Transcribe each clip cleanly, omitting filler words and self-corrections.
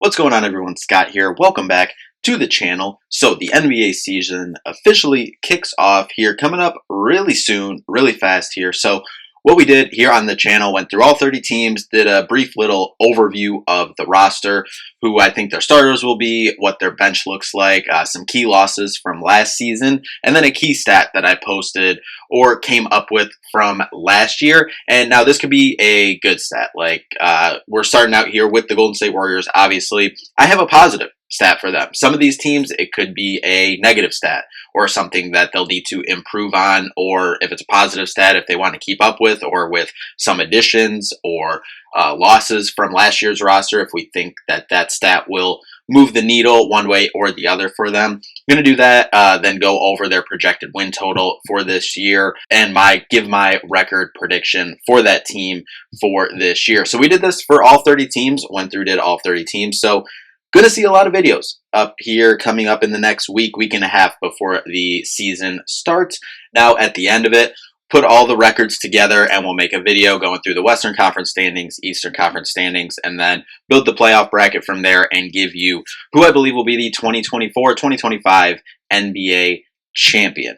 What's going on, everyone? Scott here. Welcome back to the channel. So the NBA season officially kicks off here, coming up really soon, really fast here. So what we did here on the channel, went through all 30 teams, did a brief little overview of the roster, who I think their starters will be, what their bench looks like, some key losses from last season, and then a key stat that I posted or came up with from last year. And now this could be a good stat. We're starting out here with the Golden State Warriors. Obviously, I have a positive stat for them. Some of these teams, it could be a negative stat or something that they'll need to improve on, or if it's a positive stat, if they want to keep up with, or with some additions or losses from last year's roster, if we think that that stat will move the needle one way or the other for them. I'm going to do that, then go over their projected win total for this year and give my record prediction for that team for this year. So we did this for all 30 teams, went through, did all 30 teams. So going to see a lot of videos up here coming up in the next week and a half before the season starts. Now, at the end of it, put all the records together and we'll make a video going through the Western Conference standings, Eastern Conference standings, and then build the playoff bracket from there and give you who I believe will be the 2024-2025 NBA champion.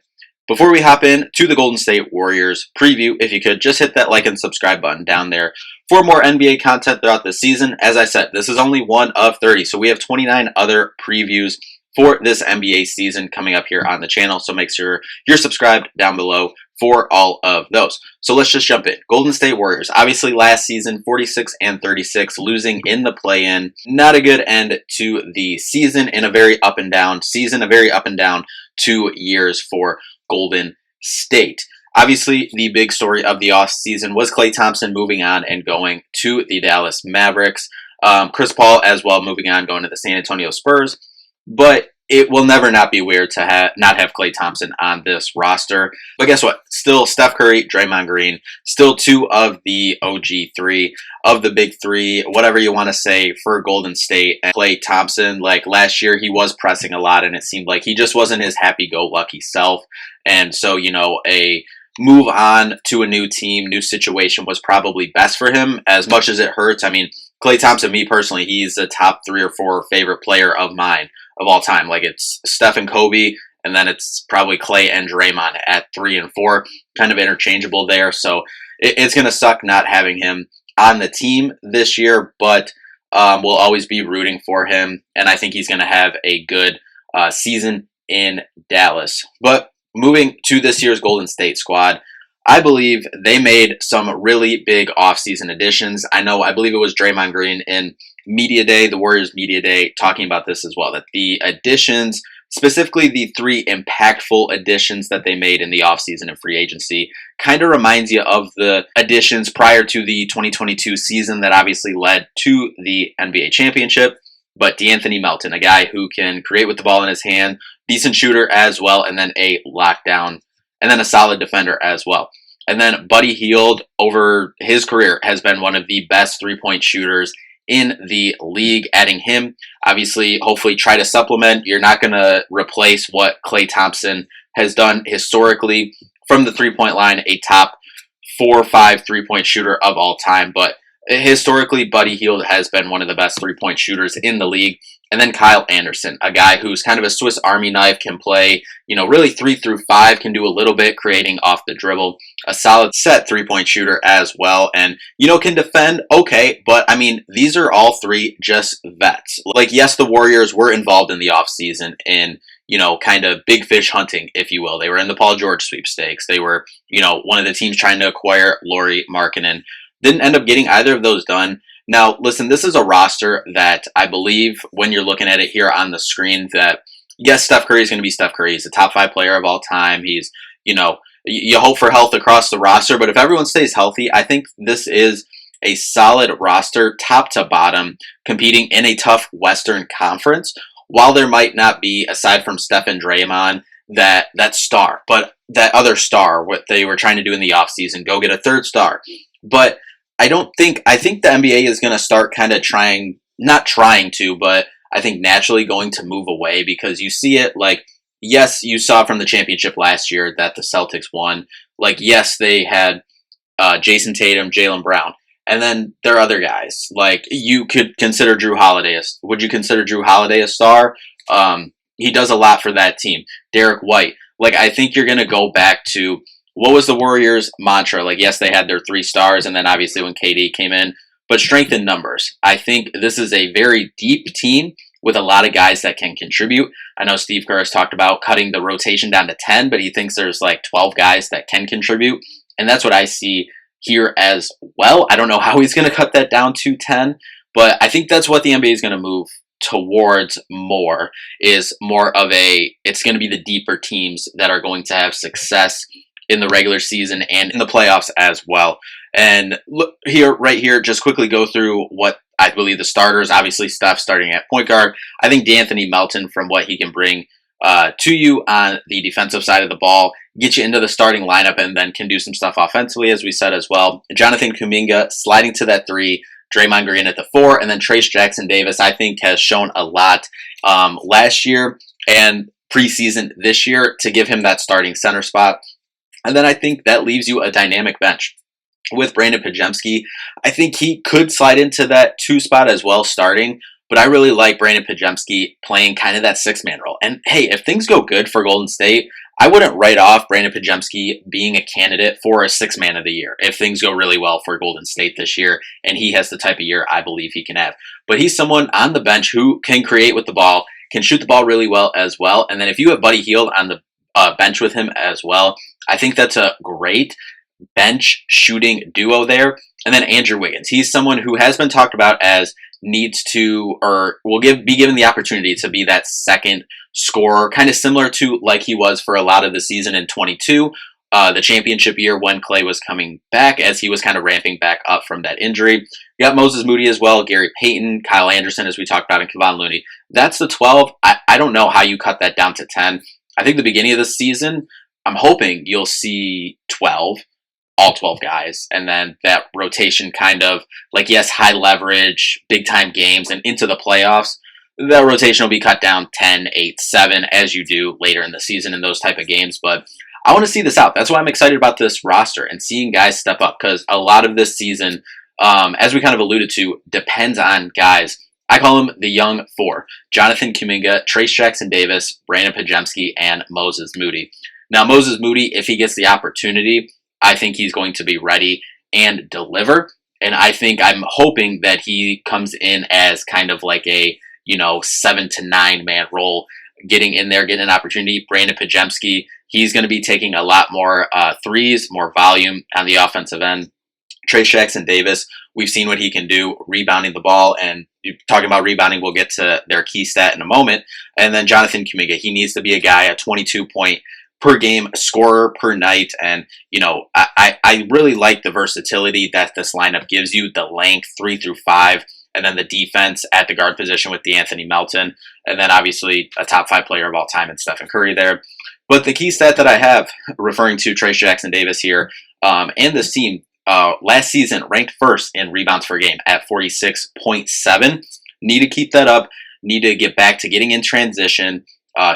Before we hop in to the Golden State Warriors preview, if you could just hit that like and subscribe button down there for more NBA content throughout the season. As I said, this is only one of 30, so we have 29 other previews for this NBA season coming up here on the channel, so make sure you're subscribed down below for all of those. So let's just jump in. Golden State Warriors, obviously last season, 46-36, losing in the play-in. Not a good end to the season, in a very up and down season, a very up and down 2 years for Golden State. Obviously, the big story of the offseason was Klay Thompson moving on and going to the Dallas Mavericks. Chris Paul as well moving on, going to the San Antonio Spurs. But it will never not be weird to not have Klay Thompson on this roster. But guess what? Still Steph Curry, Draymond Green, still two of the OG3, of the big three, whatever you want to say, for Golden State. And Klay Thompson, like last year, he was pressing a lot, and it seemed like he just wasn't his happy-go-lucky self. And so, a move on to a new team, new situation was probably best for him, as much as it hurts. I mean, Klay Thompson, me personally, he's a top 3 or 4 favorite player of mine of all time. Like, it's Steph and Kobe, and then it's probably Klay and Draymond at 3 and 4, kind of interchangeable there. So it's going to suck not having him on the team this year, but we'll always be rooting for him, and I think he's going to have a good season in Dallas. But moving to this year's Golden State squad, I believe they made some really big offseason additions. I believe it was Draymond Green in Media Day, the Warriors Media Day, talking about this as well, that the additions, specifically the 3 impactful additions that they made in the offseason and free agency, kind of reminds you of the additions prior to the 2022 season that obviously led to the NBA championship. But De'Anthony Melton, a guy who can create with the ball in his hand, decent shooter as well, and then a lockdown, and then a solid defender as well. And then Buddy Hield, over his career, has been one of the best three-point shooters in the league. Adding him, obviously, hopefully try to supplement. You're not going to replace what Klay Thompson has done historically from the three-point line, a top 4 or 5 three-point shooter of all time. But historically, Buddy Hield has been one of the best three-point shooters in the league. And then Kyle Anderson, a guy who's kind of a Swiss Army knife, can play, really 3 through 5, can do a little bit creating off the dribble, a solid set three-point shooter as well, and, can defend okay, but, I mean, these are all 3 just vets. Like, yes, the Warriors were involved in the offseason in, kind of big fish hunting, if you will. They were in the Paul George sweepstakes. They were, one of the teams trying to acquire Lauri Markkanen. Didn't end up getting either of those done. Now, listen, this is a roster that I believe, when you're looking at it here on the screen, that, yes, Steph Curry is going to be Steph Curry. He's a top 5 player of all time. He's, you hope for health across the roster, but if everyone stays healthy, I think this is a solid roster, top to bottom, competing in a tough Western Conference. While there might not be, aside from Steph and Draymond, that star, but that other star, what they were trying to do in the offseason, go get a third star. But I think the NBA is going to start kind of not trying to, but I think naturally going to move away, because you see it, like, yes, you saw from the championship last year that the Celtics won. Like, yes, they had Jason Tatum, Jaylen Brown. And then there are other guys. Like, you could consider Drew Holiday. Would you consider Drew Holiday a star? He does a lot for that team. Derek White. Like, I think you're going to go back to what was the Warriors' mantra? Like, yes, they had their 3 stars, and then obviously when KD came in, but strength in numbers. I think this is a very deep team with a lot of guys that can contribute. I know Steve Kerr has talked about cutting the rotation down to 10, but he thinks there's like 12 guys that can contribute. And that's what I see here as well. I don't know how he's going to cut that down to 10, but I think that's what the NBA is going to move towards more, is more of it's going to be the deeper teams that are going to have success in the regular season and in the playoffs as well. And look here, right here, just quickly go through what I believe the starters. Obviously, Steph starting at point guard. I think D'Anthony Melton, from what he can bring to you on the defensive side of the ball, get you into the starting lineup, and then can do some stuff offensively, as we said as well. Jonathan Kuminga sliding to that 3, Draymond Green at the 4, and then Trayce Jackson-Davis, I think, has shown a lot last year and preseason this year to give him that starting center spot. And then I think that leaves you a dynamic bench. With Brandon Podziemski, I think he could slide into that 2 spot as well starting, but I really like Brandon Podziemski playing kind of that 6-man role. And hey, if things go good for Golden State, I wouldn't write off Brandon Podziemski being a candidate for a 6-man of the year if things go really well for Golden State this year, and he has the type of year I believe he can have. But he's someone on the bench who can create with the ball, can shoot the ball really well as well. And then if you have Buddy Hield on the bench with him as well, I think that's a great bench shooting duo there. And then Andrew Wiggins. He's someone who has been talked about as needs to, or will be given the opportunity to be that second scorer, kind of similar to like he was for a lot of the season in 22, the championship year when Klay was coming back, as he was kind of ramping back up from that injury. You got Moses Moody as well, Gary Payton, Kyle Anderson, as we talked about, and Kevon Looney. That's the 12. I don't know how you cut that down to 10. I think the beginning of the season, I'm hoping you'll see 12. All 12 guys, and then that rotation kind of like, yes, high leverage, big time games, and into the playoffs, that rotation will be cut down 10, 8, 7, as you do later in the season in those type of games. But I want to see this out. That's why I'm excited about this roster and seeing guys step up, because a lot of this season, as we kind of alluded to, depends on guys. I call them the young 4: Jonathan Kuminga, Trayce Jackson-Davis, Brandon Podziemski, and Moses Moody. Now, Moses Moody, if he gets the opportunity, I think he's going to be ready and deliver. And I think I'm hoping that he comes in as kind of like a, 7 to 9 man role, getting in there, getting an opportunity. Brandon Podziemski, he's going to be taking a lot more threes, more volume on the offensive end. Trayce Jackson-Davis, we've seen what he can do rebounding the ball, and talking about rebounding, we'll get to their key stat in a moment. And then Jonathan Kuminga, he needs to be a guy, a 22-point per game scorer per night. And, I really like the versatility that this lineup gives you, the length 3 through 5, and then the defense at the guard position with D'Anthony Melton, and then obviously a top 5 player of all time in Stephen Curry there. But the key stat that I have, referring to Trayce Jackson-Davis here, and this team, last season ranked first in rebounds per game at 46.7. Need to keep that up. Need to get back to getting in transition,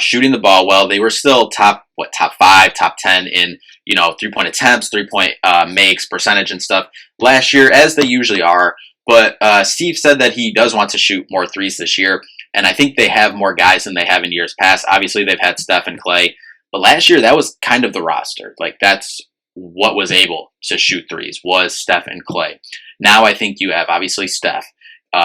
shooting the ball well. They were still top 5, top 10 in, 3-point attempts, 3-point makes, percentage and stuff last year, as they usually are. But Steve said that he does want to shoot more threes this year, and I think they have more guys than they have in years past. Obviously, they've had Steph and Klay, but last year that was kind of the roster. Like, that's what was able to shoot threes, was Steph and Klay. Now I think you have, obviously, Steph.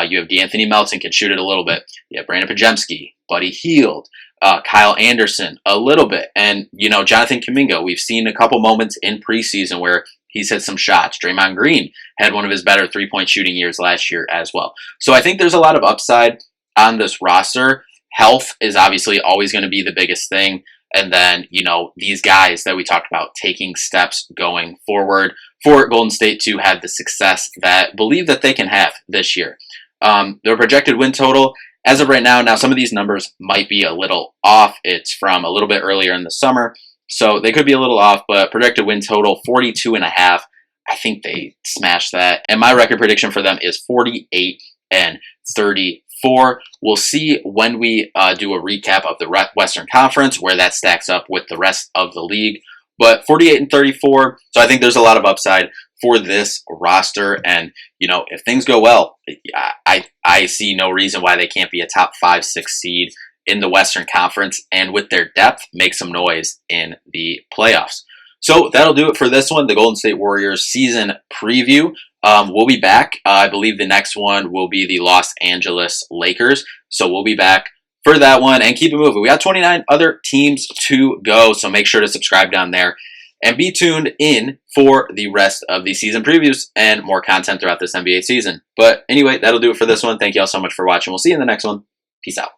You have D'Anthony Melton, can shoot it a little bit. You have Brandon Podziemski, Buddy Hield, Kyle Anderson a little bit. And, Jonathan Kuminga, we've seen a couple moments in preseason where he's hit some shots. Draymond Green had one of his better 3-point shooting years last year as well. So I think there's a lot of upside on this roster. Health is obviously always going to be the biggest thing. And then, these guys that we talked about taking steps going forward for Golden State to have the success that believe that they can have this year. Their projected win total, as of right now, some of these numbers might be a little off. It's from a little bit earlier in the summer, so they could be a little off, but projected win total, 42.5. I think they smashed that. And my record prediction for them is 48-34. We'll see when we do a recap of the Western Conference where that stacks up with the rest of the league. But 48-34, so I think there's a lot of upside for this roster. And, you know, if things go well, I see no reason why they can't be a top 5-6 seed in the Western Conference, and with their depth, make some noise in the playoffs. So that'll do it for this one, the Golden State Warriors season preview. We'll be back. I believe the next one will be the Los Angeles Lakers. So we'll be back for that one and keep it moving. We got 29 other teams to go, so make sure to subscribe down there and be tuned in for the rest of the season previews and more content throughout this NBA season. But anyway, that'll do it for this one. Thank you all so much for watching. We'll see you in the next one. Peace out.